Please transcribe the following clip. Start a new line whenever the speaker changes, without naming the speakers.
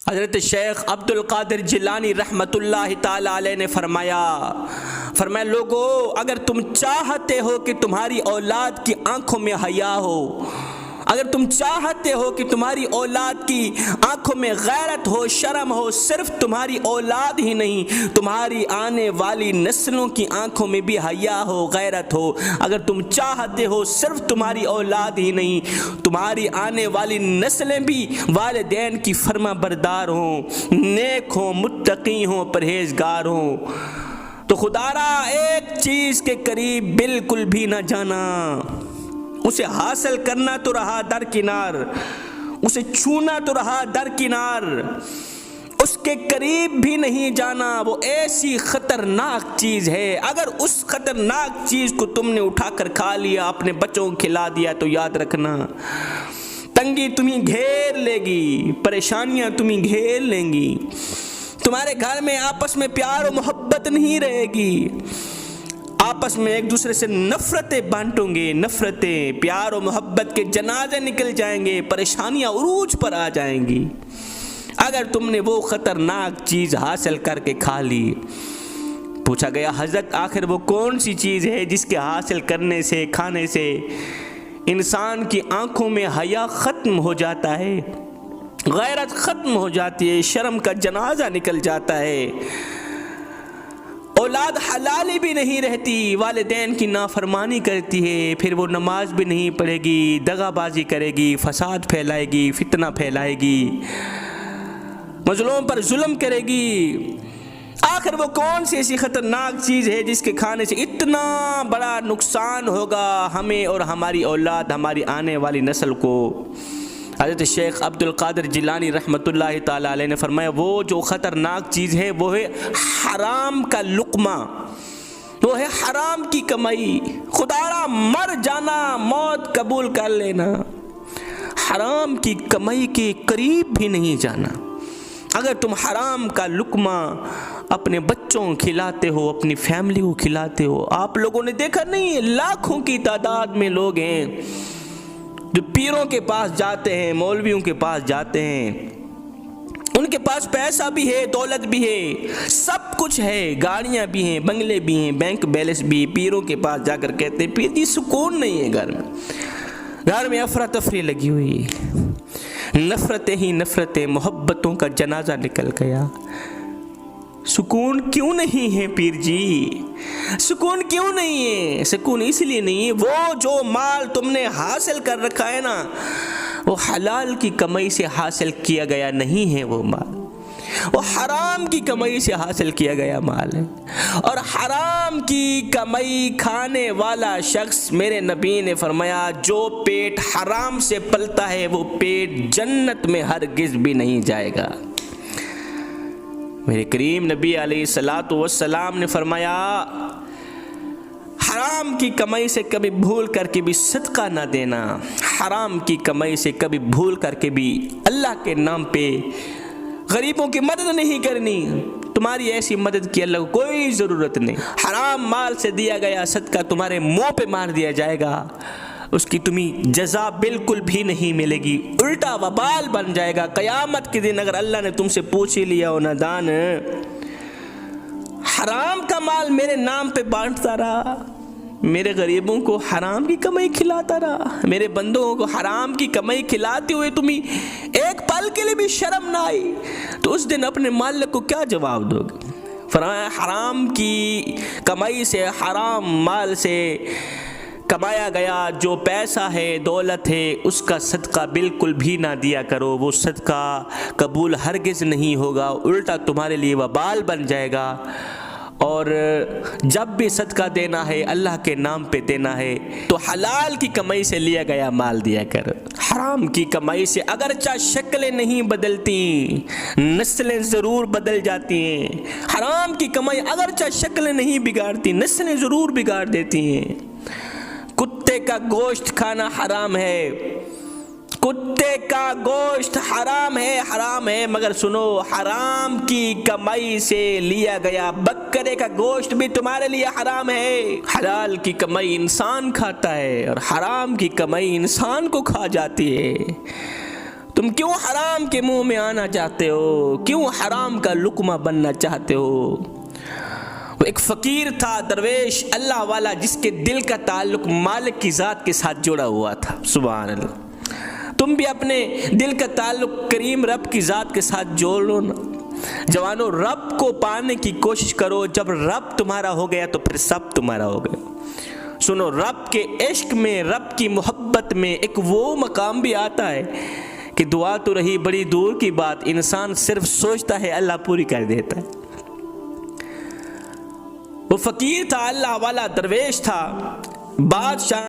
حضرت شیخ عبد القادر جیلانی رحمۃ اللہ تعالی علیہ نے فرمایا لوگو، اگر تم چاہتے ہو کہ تمہاری اولاد کی آنکھوں میں حیا ہو، اگر تم چاہتے ہو کہ تمہاری اولاد کی آنکھوں میں غیرت ہو، شرم ہو، صرف تمہاری اولاد ہی نہیں، تمہاری آنے والی نسلوں کی آنکھوں میں بھی حیا ہو، غیرت ہو، اگر تم چاہتے ہو صرف تمہاری اولاد ہی نہیں، تمہاری آنے والی نسلیں بھی والدین کی فرما بردار ہوں، نیک ہوں، متقی ہوں، پرہیزگار ہوں، تو خدا را ایک چیز کے قریب بالکل بھی نہ جانا، اسے حاصل کرنا تو رہا درکنار، اسے چھونا تو رہا درکنار، اس کے قریب بھی نہیں جانا، وہ ایسی خطرناک چیز ہے۔ اگر اس خطرناک چیز کو تم نے اٹھا کر کھا لیا، اپنے بچوں کو کھلا دیا، تو یاد رکھنا تنگی تمہیں گھیر لے گی، پریشانیاں تمہیں گھیر لیں گی، تمہارے گھر میں آپس میں پیار و محبت نہیں رہے گی، آپس میں ایک دوسرے سے نفرتیں بانٹوں گے، نفرتیں، پیار و محبت کے جنازے نکل جائیں گے، پریشانیاں عروج پر آ جائیں گی۔ اگر تم نے وہ خطرناک چیز حاصل کر کے کھا لی، پوچھا گیا حضرت آخر وہ کون سی چیز ہے جس کے حاصل کرنے سے، کھانے سے انسان کی آنکھوں میں حیا ختم ہو جاتا ہے، غیرت ختم ہو جاتی ہے، شرم کا جنازہ نکل جاتا ہے، اولاد حلالی بھی نہیں رہتی، والدین کی نافرمانی کرتی ہے، پھر وہ نماز بھی نہیں پڑھے گی، دغا بازی کرے گی، فساد پھیلائے گی، فتنہ پھیلائے گی، مظلوم پر ظلم کرے گی۔ آخر وہ کون سی ایسی خطرناک چیز ہے جس کے کھانے سے اتنا بڑا نقصان ہوگا ہمیں اور ہماری اولاد، ہماری آنے والی نسل کو؟ حضرت شیخ عبد القادر جیلانی رحمۃ اللہ تعالی علیہ نے فرمایا وہ جو خطرناک چیز ہے وہ ہے حرام کا لقمہ، وہ ہے حرام کی کمائی۔ خدارا مر جانا، موت قبول کر لینا، حرام کی کمائی کے قریب بھی نہیں جانا۔ اگر تم حرام کا لقمہ اپنے بچوں کو کھلاتے ہو، اپنی فیملی کو کھلاتے ہو، آپ لوگوں نے دیکھا نہیں ہے لاکھوں کی تعداد میں لوگ ہیں جو پیروں کے پاس جاتے ہیں، مولویوں کے پاس جاتے ہیں، ان کے پاس پیسہ بھی ہے، دولت بھی ہے، سب کچھ ہے، گاڑیاں بھی ہیں، بنگلے بھی ہیں، بینک بیلنس بھی، پیروں کے پاس جا کر کہتے ہیں پیر جی سکون نہیں ہے گھر میں افراتفری لگی ہوئی ہے، نفرتیں ہی نفرتیں، محبتوں کا جنازہ نکل گیا۔ سکون کیوں نہیں ہے پیر جی؟ سکون کیوں نہیں ہے؟ سکون اس لیے نہیں ہے وہ جو مال تم نے حاصل کر رکھا ہے نا، وہ حلال کی کمائی سے حاصل کیا گیا نہیں ہے، وہ مال وہ حرام کی کمائی سے حاصل کیا گیا مال ہے، اور حرام کی کمائی کھانے والا شخص، میرے نبی نے فرمایا جو پیٹ حرام سے پلتا ہے وہ پیٹ جنت میں ہرگز بھی نہیں جائے گا۔ میرے کریم نبی علیہ الصلوۃ والسلام نے فرمایا حرام کی کمائی سے کبھی بھول کر کے بھی صدقہ نہ دینا، حرام کی کمائی سے کبھی بھول کر کے بھی اللہ کے نام پہ غریبوں کی مدد نہیں کرنی، تمہاری ایسی مدد کی اللہ کو کوئی ضرورت نہیں۔ حرام مال سے دیا گیا صدقہ تمہارے منہ پہ مار دیا جائے گا، اس کی تمہیں جزا بالکل بھی نہیں ملے گی، الٹا وبال بن جائے گا۔ قیامت کے دن اگر اللہ نے تم سے پوچھ ہی لیا ہو نادان، حرام کا مال میرے نام پہ بانٹتا رہا، میرے غریبوں کو حرام کی کمائی کھلاتا رہا، میرے بندوں کو حرام کی کمائی کھلاتے ہوئے تمہیں ایک پل کے لیے بھی شرم نہ آئی، تو اس دن اپنے مالک کو کیا جواب دو گے؟ فرمایا حرام کی کمائی سے، حرام مال سے کمایا گیا جو پیسہ ہے، دولت ہے، اس کا صدقہ بالکل بھی نہ دیا کرو، وہ صدقہ قبول ہرگز نہیں ہوگا، الٹا تمہارے لیے وبال بن جائے گا۔ اور جب بھی صدقہ دینا ہے اللہ کے نام پہ دینا ہے تو حلال کی کمائی سے لیا گیا مال دیا کر، حرام کی کمائی سے اگرچہ شکلیں نہیں بدلتی، نسلیں ضرور بدل جاتی ہیں، حرام کی کمائی اگرچہ شکلیں نہیں بگاڑتی، نسلیں ضرور بگاڑ دیتی ہیں۔ کتے کا گوشت کھانا حرام ہے، کتے کا گوشت حرام ہے، مگر سنو حرام کی کمائی سے لیا گیا بکرے کا گوشت بھی تمہارے لیے حرام ہے۔ حلال کی کمائی انسان کھاتا ہے اور حرام کی کمائی انسان کو کھا جاتی ہے۔ تم کیوں حرام کے منہ میں آنا چاہتے ہو؟ کیوں حرام کا لقمہ بننا چاہتے ہو؟ وہ ایک فقیر تھا، درویش، اللہ والا، جس کے دل کا تعلق مالک کی ذات کے ساتھ جڑا ہوا تھا۔ سبحان اللہ۔ تم بھی اپنے دل کا تعلق کریم رب کی ذات کے ساتھ جوڑ لو نا۔ جوانوں، رب کو پانے کی کوشش کرو۔ جب رب تمہارا ہو گیا تو پھر سب تمہارا ہو گیا۔ سنو، رب کے عشق میں، رب کی محبت میں ایک وہ مقام بھی آتا ہے کہ دعا تو رہی بڑی دور کی بات، انسان صرف سوچتا ہے اللہ پوری کر دیتا ہے۔ وہ فقیر تھا، اللہ والا درویش تھا، بادشاہ